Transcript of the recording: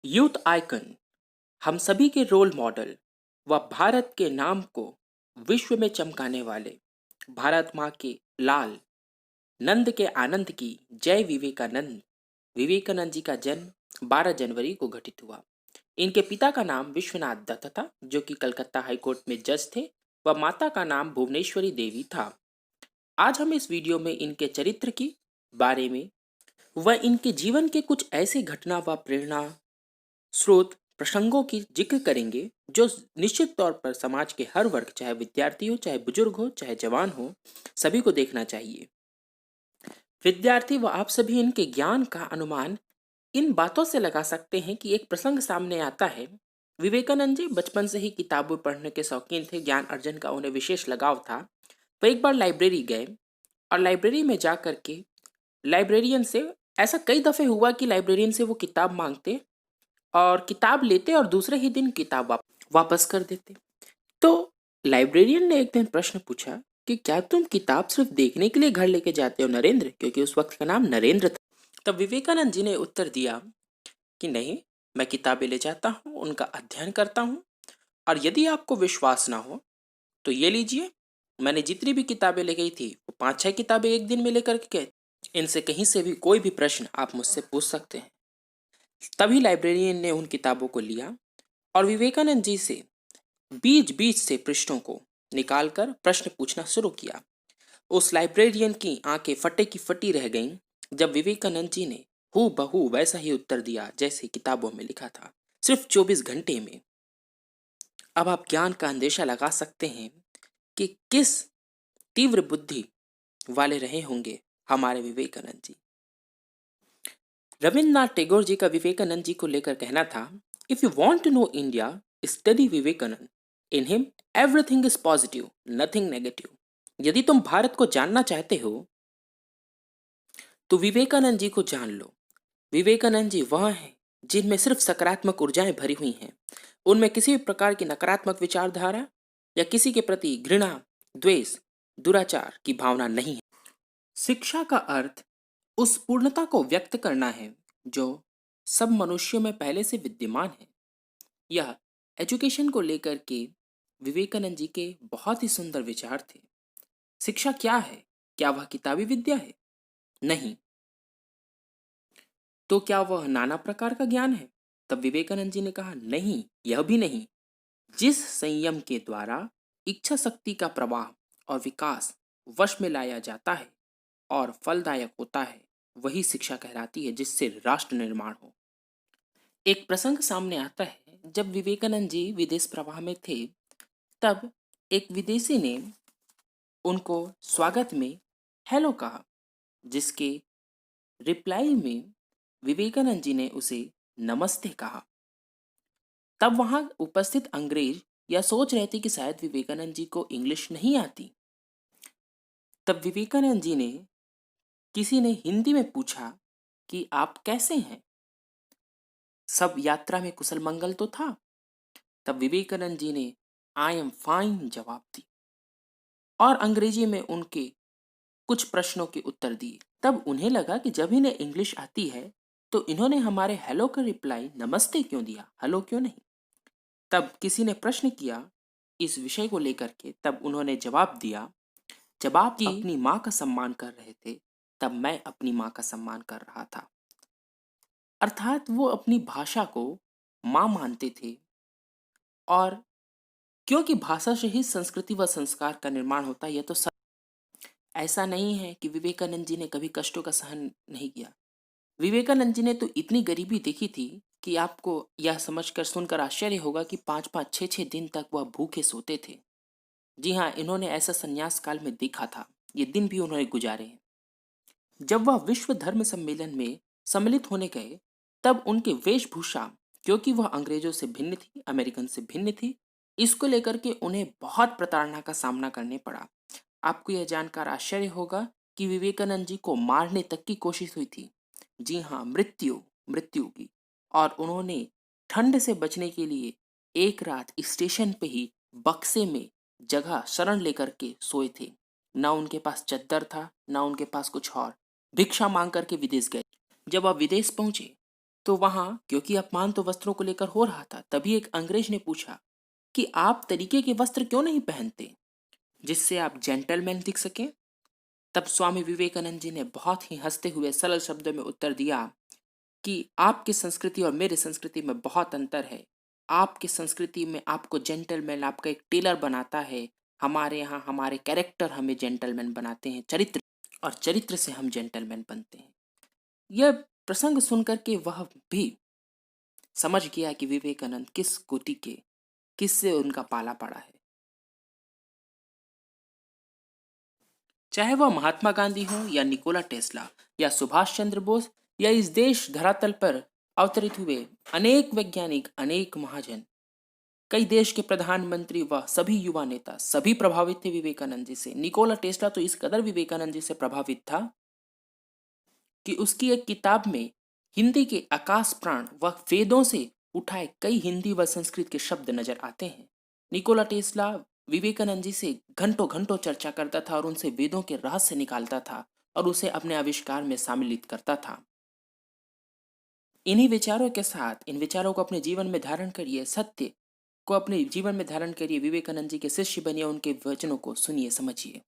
Youth icon, हम सभी के रोल मॉडल व भारत के नाम को विश्व में चमकाने वाले भारत माँ के लाल नंद के आनंद की जय विवेकानंद। विवेकानंद जी का जन्म 12 जनवरी को घटित हुआ। इनके पिता का नाम विश्वनाथ दत्त था, जो कि कलकत्ता हाई कोर्ट में जज थे, व माता का नाम भुवनेश्वरी देवी था। आज हम इस वीडियो में इनके चरित्र की बारे में व इनके जीवन के कुछ ऐसे घटना व प्रेरणा स्रोत प्रसंगों की जिक्र करेंगे जो निश्चित तौर पर समाज के हर वर्ग, चाहे विद्यार्थी हो, चाहे बुजुर्ग हो, चाहे जवान हो, सभी को देखना चाहिए। विद्यार्थी व आप सभी इनके ज्ञान का अनुमान इन बातों से लगा सकते हैं कि एक प्रसंग सामने आता है। विवेकानंद जी बचपन से ही किताबें पढ़ने के शौकीन थे, ज्ञान अर्जन का उन्हें विशेष लगाव था। वह एक बार लाइब्रेरी गए और लाइब्रेरी में जा करके लाइब्रेरियन से, ऐसा कई दफे हुआ कि लाइब्रेरियन से वो किताब मांगते और किताब लेते और दूसरे ही दिन किताब वापस कर देते। तो लाइब्रेरियन ने एक दिन प्रश्न पूछा कि क्या तुम किताब सिर्फ देखने के लिए घर लेके जाते हो नरेंद्र, क्योंकि उस वक्त का नाम नरेंद्र था। तब विवेकानंद जी ने उत्तर दिया कि नहीं, मैं किताबें ले जाता हूँ, उनका अध्ययन करता हूँ, और यदि आपको विश्वास ना हो तो ये लीजिए, मैंने जितनी भी किताबें ले गई थी वो 5-6 किताबें एक दिन में लेकर के गए। इनसे कहीं से भी कोई भी प्रश्न आप मुझसे पूछ सकते हैं। तभी लाइब्रेरियन ने उन किताबों को लिया और विवेकानंद जी से बीच बीच से पृष्ठों को निकालकर प्रश्न पूछना शुरू किया। उस लाइब्रेरियन की आंखें फटे की फटी रह गईं जब विवेकानंद जी ने हू बहू वैसा ही उत्तर दिया जैसे किताबों में लिखा था, सिर्फ 24 घंटे में। अब आप ज्ञान का अंदेशा लगा सकते हैं कि किस तीव्र बुद्धि वाले रहे होंगे हमारे विवेकानंद जी। रविन्द्रनाथ टैगोर जी का विवेकानंद जी को लेकर कहना था, if you want to know India, study Vivekananda. In him everything is positive, nothing negative. यदि तुम भारत को जानना चाहते हो तो विवेकानंद जी को जान लो। विवेकानंद जी वह हैं जिनमें सिर्फ सकारात्मक ऊर्जाएं भरी हुई हैं। उनमें किसी भी प्रकार की नकारात्मक विचारधारा या किसी के प्रति घृणा, द्वेष, दुराचार की भावना नहीं है। शिक्षा का अर्थ उस पूर्णता को व्यक्त करना है जो सब मनुष्यों में पहले से विद्यमान है। यह एजुकेशन को लेकर के विवेकानंद जी के बहुत ही सुंदर विचार थे। शिक्षा क्या है? क्या वह किताबी विद्या है? नहीं। तो क्या वह नाना प्रकार का ज्ञान है? तब विवेकानंद जी ने कहा, नहीं, यह भी नहीं। जिस संयम के द्वारा इच्छा शक्ति का प्रवाह और विकास वश में लाया जाता है और फलदायक होता है, वही शिक्षा कहलाती है, जिससे राष्ट्र निर्माण हो। एक प्रसंग सामने आता है, जब विवेकानंद जी विदेश प्रवाह में थे, तब एक विदेशी ने उनको स्वागत में हेलो कहा, जिसके रिप्लाई में विवेकानंद जी ने उसे नमस्ते कहा। तब वहां उपस्थित अंग्रेज यह सोच रहे थे कि शायद विवेकानंद जी को इंग्लिश नहीं आती। तब विवेकानंद जी ने, किसी ने हिंदी में पूछा कि आप कैसे हैं, सब यात्रा में कुशल मंगल तो था? तब विवेकानंद जी ने आई एम फाइन जवाब दी और अंग्रेजी में उनके कुछ प्रश्नों के उत्तर दिए। तब उन्हें लगा कि जब इन्हें इंग्लिश आती है तो इन्होंने हमारे हेलो का रिप्लाई नमस्ते क्यों दिया, हेलो क्यों नहीं। तब किसी ने प्रश्न किया इस विषय को लेकर के, तब उन्होंने जवाब दिया, जब आप अपनी माँ का सम्मान कर रहे थे तब मैं अपनी माँ का सम्मान कर रहा था। अर्थात वो अपनी भाषा को माँ मानते थे, और क्योंकि भाषा से ही संस्कृति व संस्कार का निर्माण होता है, यह तो ऐसा नहीं है कि विवेकानंद जी ने कभी कष्टों का सहन नहीं किया। विवेकानंद जी ने तो इतनी गरीबी देखी थी कि आपको यह समझकर सुनकर आश्चर्य होगा कि 5-5 6-6 दिन तक वह भूखे सोते थे। जी हाँ, इन्होंने ऐसा संन्यास काल में देखा था, ये दिन भी उन्होंने गुजारे हैं। जब वह विश्व धर्म सम्मेलन में सम्मिलित होने गए, तब उनके वेशभूषा, क्योंकि वह अंग्रेजों से भिन्न थी, अमेरिकन से भिन्न थी, इसको लेकर के उन्हें बहुत प्रताड़ना का सामना करने पड़ा। आपको यह जानकर आश्चर्य होगा कि विवेकानंद जी को मारने तक की कोशिश हुई थी। जी हाँ, मृत्यु मृत्यु की। और उन्होंने ठंड से बचने के लिए एक रात स्टेशन पे ही बक्से में जगह शरण लेकर के सोए थे। ना उनके पास चद्दर था, ना उनके पास कुछ और। भिक्षा मांग करके विदेश गए। जब वह विदेश पहुंचे तो वहां क्योंकि अपमान तो वस्त्रों को लेकर हो रहा था, तभी एक अंग्रेज ने पूछा कि आप तरीके के वस्त्र क्यों नहीं पहनते जिससे आप जेंटलमैन दिख सकें। तब स्वामी विवेकानंद जी ने बहुत ही हंसते हुए सरल शब्दों में उत्तर दिया कि आपकी संस्कृति और मेरी संस्कृति में बहुत अंतर है। आपकी संस्कृति में आपको जेंटलमैन आपका एक टेलर बनाता है, हमारे यहाँ हमारे कैरेक्टर हमें जेंटलमैन बनाते हैं, चरित्र, और चरित्र से हम जेंटलमैन बनते हैं। यह प्रसंग सुनकर के वह भी समझ गया कि विवेकानंद किस कोटि के, किससे उनका पाला पड़ा है। चाहे वह महात्मा गांधी हो या निकोला टेस्ला या सुभाष चंद्र बोस या इस देश धरातल पर अवतरित हुए अनेक वैज्ञानिक, अनेक महाजन, कई देश के प्रधानमंत्री व सभी युवा नेता, सभी प्रभावित थे विवेकानंद जी से। निकोला टेस्ला तो इस कदर विवेकानंद जी से प्रभावित था कि उसकी एक किताब में हिंदी के आकाश प्राण व वेदों से उठाए कई हिंदी व संस्कृत के शब्द नजर आते हैं। निकोला टेस्ला विवेकानंद जी से घंटों घंटों चर्चा करता था और उनसे वेदों के रहस्य निकालता था और उसे अपने आविष्कार में सम्मिलित करता था। इन्हीं विचारों के साथ, इन विचारों को अपने जीवन में धारण करिए, सत्य को अपने जीवन में धारण करिए, विवेकानंद जी के शिष्य बनिए, उनके वचनों को सुनिए, समझिए।